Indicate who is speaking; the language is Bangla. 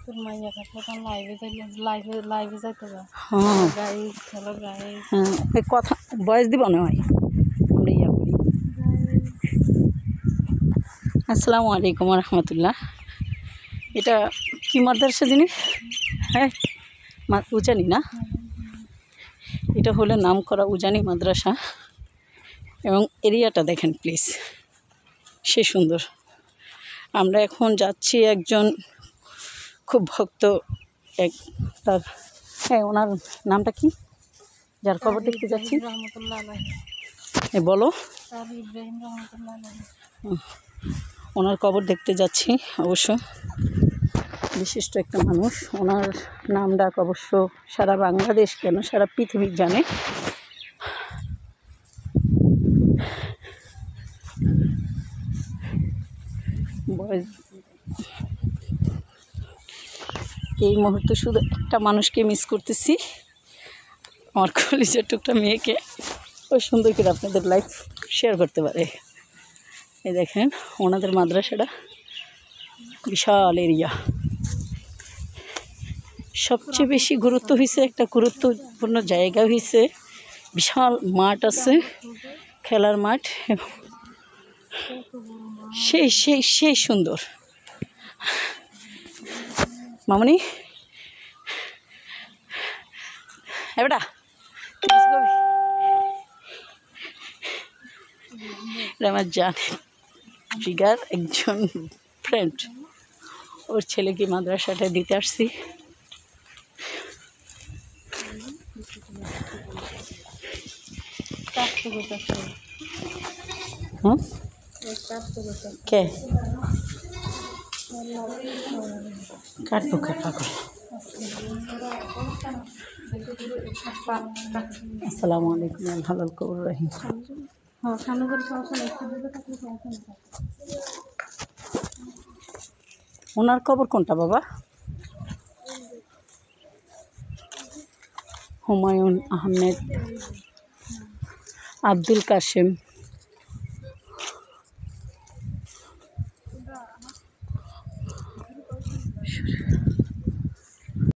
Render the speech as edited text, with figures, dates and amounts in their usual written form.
Speaker 1: তোর মাইয়া থাকলে তখন লাইভে যাইতে হবে।
Speaker 2: হ্যাঁ
Speaker 1: গাইস, হ্যালো গাইস।
Speaker 2: হ্যাঁ, এই কথা বয়স দিব না হয় আমরা ইয়া করি। আসসালামু আলাইকুম রহমতুল্লাহ। এটা কি মাদ্রাসা জিনিস? হ্যাঁ, উজানি না? এটা হলো নাম করা উজানি মাদ্রাসা। এবং এরিয়াটা দেখেন প্লিজ, সে সুন্দর। আমরা এখন যাচ্ছি একজন খুব ভক্ত এক তার, হ্যাঁ ওনার নামটা কি, যার খবর দেখতে যাচ্ছি?
Speaker 1: রহমতুল্লাহ আলাইহি।
Speaker 2: বলো।
Speaker 1: তার ইব্রাহিম রহমতুল্লাহ আলাইহি।
Speaker 2: ওনার কবর দেখতে যাচ্ছি। অবশ্য বিশিষ্ট একটা মানুষ, ওনার নাম ডাক অবশ্য সারা বাংলাদেশ কেন সারা পৃথিবী জানে। এই মুহূর্তে শুধু একটা মানুষকে মিস করতেছি, আমার কলেজের টুকটা মেয়েকে। ওই সুন্দর করে আপনাদের লাইফ শেয়ার করতে পারে। এই দেখেন ওনাদের মাদ্রাসাটা বিশাল এরিয়া। সবচেয়ে বেশি গুরুত্ব হয়েছে, একটা গুরুত্বপূর্ণ জায়গা হয়েছে, বিশাল মাঠ আছে, খেলার মাঠ, এবং সেই সেই সেই সুন্দর। মামনি এবারটা আমার জান ফিগার একজন ফ্রেন্ড, ওর ছেলেকে মাদ্রাসাটা দিতে আসছি। হুম, কে কাটবো কাটবো। আসসালামু আলাইকুম হালাল কবুর রহিম। ওনার কবর কোনটা বাবা? হুমায়ুন আহমেদ, আব্দুল কাশেম,